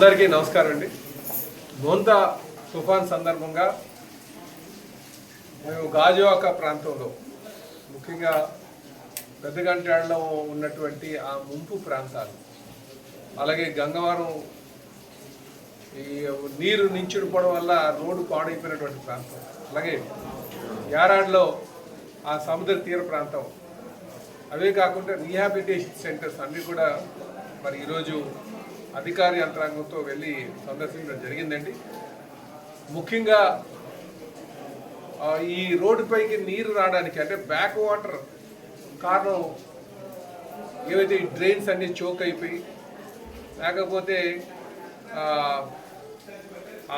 అందరికీ నమస్కారం అండి. మోంతా తుఫాన్ సందర్భంగా మేము గాజువాక ప్రాంతంలో ముఖ్యంగా పెద్దగంటాడలో ఉన్నటువంటి ఆ ముంపు ప్రాంతాలు, అలాగే గంగవరం ఈ నీరు నించుడిపోవడం వల్ల రోడ్డు పాడైపోయినటువంటి ప్రాంతం, అలాగే యారాడ్లో ఆ సముద్ర తీర ప్రాంతం, అవే కాకుండా రీహాబిలిటేషన్ సెంటర్స్ అన్నీ కూడా మరి ఈరోజు అధికార యంత్రాంగంతో వెళ్ళి సందర్శించడం జరిగిందండి. ముఖ్యంగా ఈ రోడ్డుపైకి నీరు రావడానికి అంటే బ్యాక్ వాటర్ కారణం ఏవైతే ఈ డ్రైన్స్ అన్నీ చోక్ అయిపోయి, లేకపోతే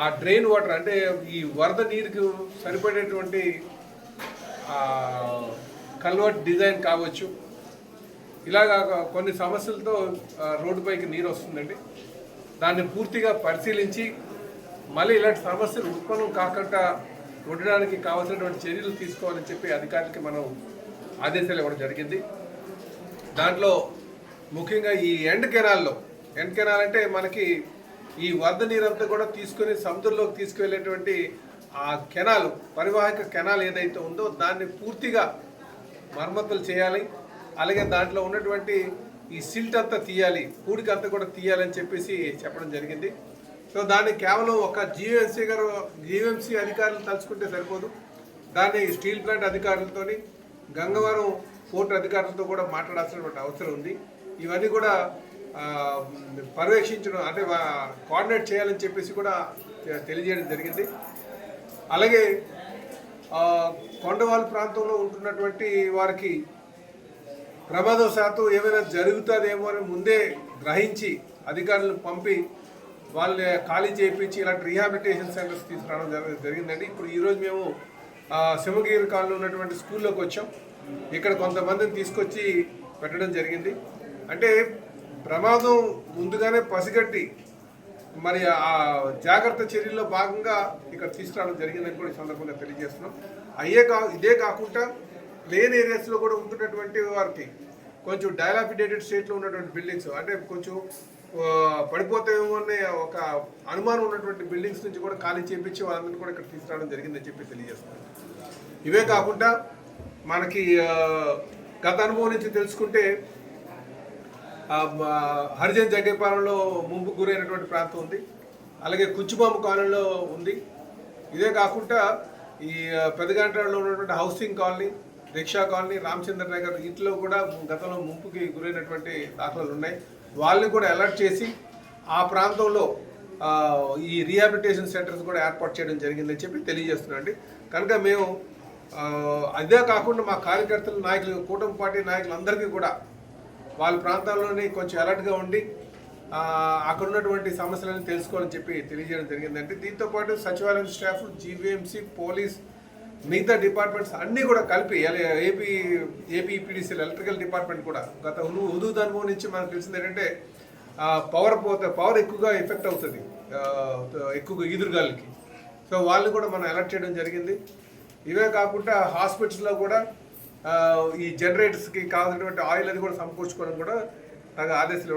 ఆ డ్రైన్ వాటర్ అంటే ఈ వరద నీరుకు సరిపడేటువంటి కల్వర్ట్ డిజైన్ కావచ్చు, ఇలాగా కొన్ని సమస్యలతో రోడ్డుపైకి నీరు వస్తుందండి. దాన్ని పూర్తిగా పరిశీలించి మళ్ళీ ఇలాంటి సమస్యలు ఉత్పన్నం కాకుండా ఉండడానికి కావాల్సినటువంటి చర్యలు తీసుకోవాలని చెప్పి అధికారులకి మనం ఆదేశాలు ఇవ్వడం జరిగింది. దాంట్లో ముఖ్యంగా ఈ ఎండ్ కెనాల్ అంటే మనకి ఈ వరద నీరంతా కూడా తీసుకుని సముద్రంలోకి తీసుకువెళ్ళేటువంటి ఆ కెనాల్, పరివాహక కెనాల్ ఏదైతే ఉందో దాన్ని పూర్తిగా మరమ్మతులు చేయాలి. అలాగే దాంట్లో ఉన్నటువంటి ఈ సిల్ట్ అంతా తీయాలి, పూడికి అంతా కూడా తీయాలని చెప్పేసి చెప్పడం జరిగింది. సో దాన్ని కేవలం ఒక జీవీఎంసీ అధికారులు తలుచుకుంటే సరిపోదు. దాన్ని స్టీల్ ప్లాంట్ అధికారులతో, గంగవరం పోర్ట్ అధికారులతో కూడా మాట్లాడాల్సినటువంటి అవసరం ఉంది. ఇవన్నీ కూడా పర్యవేక్షించడం అంటే కోఆర్డినేట్ చేయాలని చెప్పేసి కూడా తెలియజేయడం జరిగింది. అలాగే కొండవాళ్ళ ప్రాంతంలో ఉంటున్నటువంటి వారికి ప్రమాదవశాత్తు ఏమైనా జరుగుతుందేమో అని ముందే గ్రహించి అధికారులను పంపి వాళ్ళని ఖాళీ చేయించి ఇలాంటి రీహాబిలిటేషన్ సెంటర్స్ తీసుకురావడం జరిగిందండి. ఇప్పుడు ఈరోజు మేము సింహగిరి కాలనీలో ఉన్నటువంటి స్కూల్లోకి వచ్చాం. ఇక్కడ కొంతమందిని తీసుకొచ్చి పెట్టడం జరిగింది. అంటే ప్రమాదం ముందుగానే పసిగట్టి మరి ఆ జాగ్రత్త చర్యల్లో భాగంగా ఇక్కడ తీసుకురావడం జరిగిందని కూడా ఈ సందర్భంగా తెలియజేస్తున్నాం. ఇదే కాకుండా ప్లేన్ ఏరియాస్లో కూడా ఉంటున్నటువంటి వారికి కొంచెం డైలాపిడేటెడ్ స్టేట్లో ఉన్నటువంటి బిల్డింగ్స్ అంటే కొంచెం పడిపోతాయేమో అనే ఒక అనుమానం ఉన్నటువంటి బిల్డింగ్స్ నుంచి కూడా ఖాళీ చేయించి వాళ్ళందరినీ కూడా ఇక్కడ తీసుకురావడం జరిగిందని చెప్పి తెలియజేస్తున్నాం. ఇవే కాకుండా మనకి గత అనుభవం నుంచి తెలుసుకుంటే హరిజన్ జగ్గేపాలెంలో ముంపు గురైనటువంటి ప్రాంతం ఉంది, అలాగే కుచ్చుబాంబు కాలనీలో ఉంది. ఇదే కాకుండా ఈ పెద్దగంటాడలో ఉన్నటువంటి housing colony, rickshaw colony, Ramachandra Nagar వీటిలో కూడా గతంలో ముంపుకి గురైనటువంటి దాఖలాలు ఉన్నాయి. వాళ్ళని కూడా అలర్ట్ చేసి ఆ ప్రాంతంలో ఈ రీహాబిలిటేషన్ సెంటర్స్ కూడా ఏర్పాటు చేయడం జరిగిందని చెప్పి తెలియజేస్తున్నాండి. కనుక మేము అదే కాకుండా మా కార్యకర్తలు, నాయకులు, కూటమి పార్టీ నాయకులందరికీ కూడా వాళ్ళ ప్రాంతాల్లోనే కొంచెం అలర్ట్గా ఉండి అక్కడ ఉన్నటువంటి సమస్యలను తెలుసుకోవాలని చెప్పి తెలియజేయడం జరిగిందంటే దీంతోపాటు సచివాలయం స్టాఫ్, జీవీఎంసీ, పోలీస్, మిగతా డిపార్ట్మెంట్స్ అన్నీ కూడా కలిపి ఏపీఈపీడీసీలు ఎలక్ట్రికల్ డిపార్ట్మెంట్ కూడా గత హుదూద్ అనుభవం నుంచి మనకు తెలిసింది ఏంటంటే పవర్ ఎక్కువగా ఎఫెక్ట్ అవుతుంది ఎక్కువగా ఈదురుగాలికి. సో వాళ్ళని కూడా మనం అలర్ట్ చేయడం జరిగింది. ఇవే కాకుండా హాస్పిటల్స్లో కూడా ఈ జనరేటర్స్కి కావాల్సినటువంటి ఆయిల్ అది కూడా సమకూర్చుకోవడం కూడా తగ్గ ఆదేశాలు